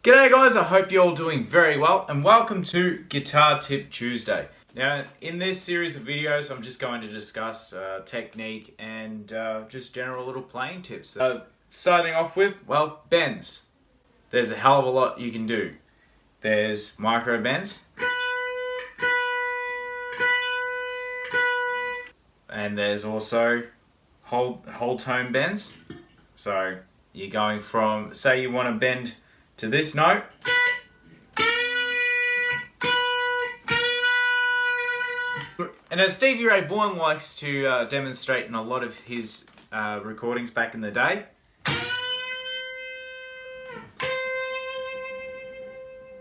G'day guys, I hope you're all doing very well and welcome to Guitar Tip Tuesday. Now in this series of videos I'm just going to discuss technique and just general little playing tips. Starting off with, well, bends. There's a hell of a lot you can do. There's micro bends and there's also whole tone bends. So you're going from, say you want to bend to this note, and as Stevie Ray Vaughan likes to demonstrate in a lot of his recordings back in the day,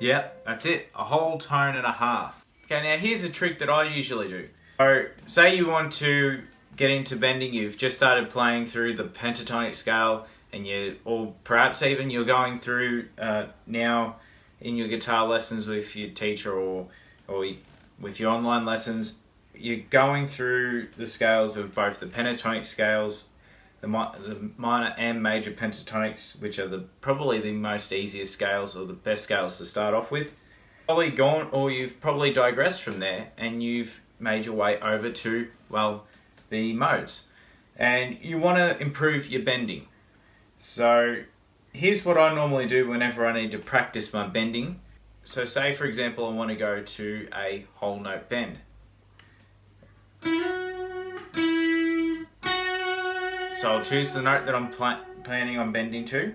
yeah, that's it, a whole tone and a half. Okay, now here's a trick that I usually do. So say you want to get into bending, you've just started playing through the pentatonic scale, and or perhaps even you're going through now in your guitar lessons with your teacher or with your online lessons, you're going through the scales of both the pentatonic scales, the minor and major pentatonics, which are probably the most easiest scales or the best scales to start off with. Probably gone, or you've probably digressed from there and you've made your way over to, well, the modes, and you want to improve your bending. So here's what I normally do whenever I need to practice my bending. So say for example I want to go to a whole note bend. So I'll choose the note that I'm planning on bending to.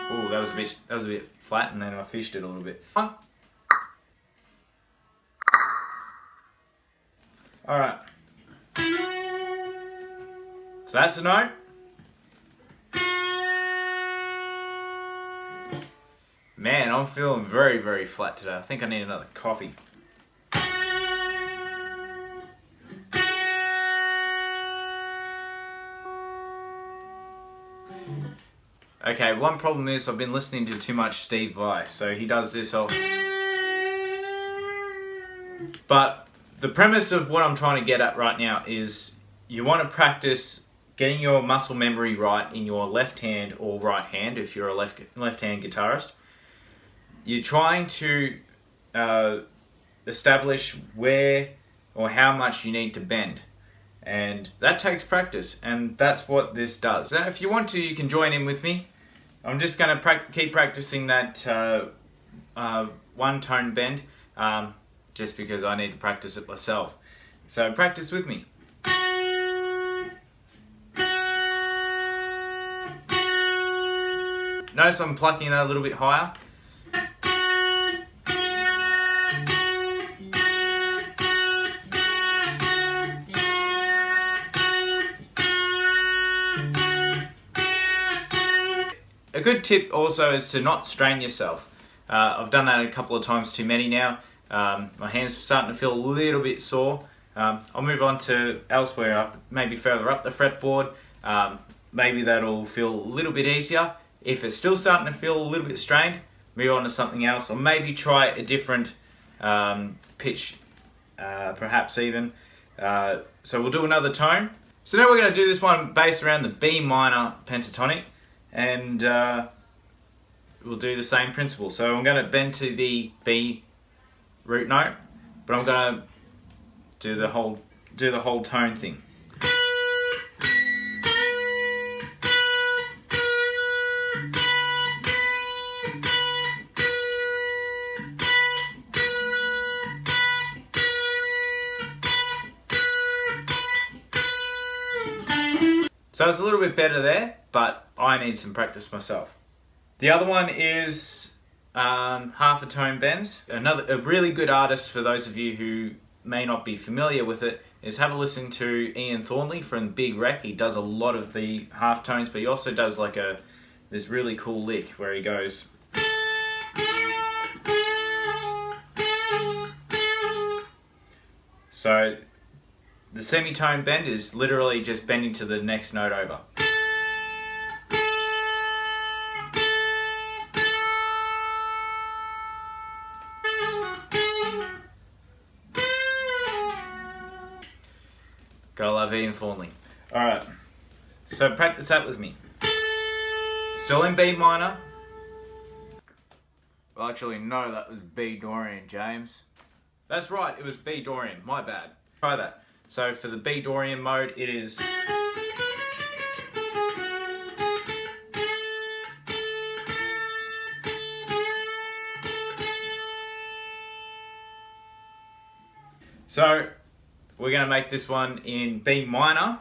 Oh, that was a bit flat, and then I fished it a little bit. Alright. So that's the note. Man, I'm feeling very, very flat today. I think I need another coffee. Okay, one problem is I've been listening to too much Steve Vai, so he does this all. But the premise of what I'm trying to get at right now is you want to practice getting your muscle memory right in your left hand or right hand if you're a left-hand guitarist. You're trying to establish where or how much you need to bend, and that takes practice, and that's what this does. Now if you want to, you can join in with me. I'm just going to keep practicing that one tone bend just because I need to practice it myself. So practice with me. Notice I'm plucking that a little bit higher. A good tip also is to not strain yourself. I've done that a couple of times too many now. My hands are starting to feel a little bit sore. I'll move on to elsewhere, maybe further up the fretboard. Maybe that'll feel a little bit easier. If it's still starting to feel a little bit strained, move on to something else, or maybe try a different pitch, perhaps even. So we'll do another tone. So now we're going to do this one based around the B minor pentatonic, and we'll do the same principle. So I'm going to bend to the B root note, but I'm going to do the whole tone thing. So it's a little bit better there, but I need some practice myself. The other one is half a tone bends. A really good artist, for those of you who may not be familiar with it, is have a listen to Ian Thornley from Big Wreck. He does a lot of the half tones, but he also does like this really cool lick where he goes. So the semitone bend is literally just bending to the next note over. Gotta love Ian Thornley. Alright, So practice that with me. Still in B minor. Well, actually, no, that was B Dorian, James. That's right, it was B Dorian, my bad. Try that. So for the B Dorian mode, it is... So we're going to make this one in B minor.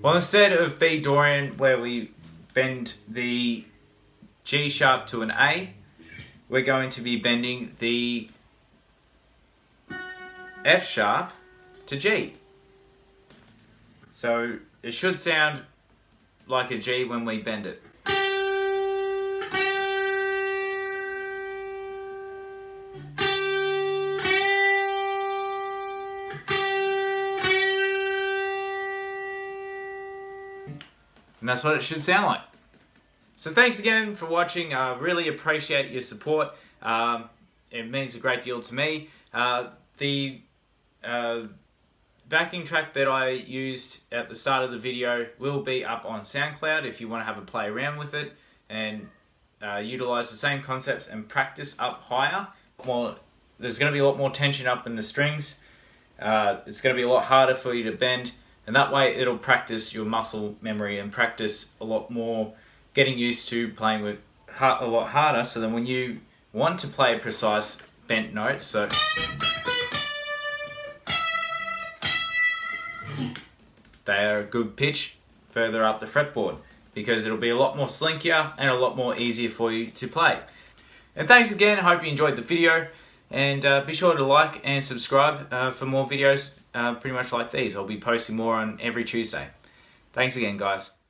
Well, instead of B Dorian, where we bend the G sharp to an A, we're going to be bending the F sharp to G. So it should sound like a G when we bend it. And that's what it should sound like. So thanks again for watching. I really appreciate your support. It means a great deal to me. The backing track that I used at the start of the video will be up on SoundCloud if you want to have a play around with it and utilize the same concepts and practice up higher. Well, there's going to be a lot more tension up in the strings. It's going to be a lot harder for you to bend. And that way it'll practice your muscle memory and practice a lot more getting used to playing with a lot harder, so then when you want to play precise bent notes, so they are a good pitch further up the fretboard, because it'll be a lot more slinkier and a lot more easier for you to play. And thanks again, I hope you enjoyed the video, and be sure to like and subscribe for more videos pretty much like these. I'll be posting more on every Tuesday. Thanks again, guys.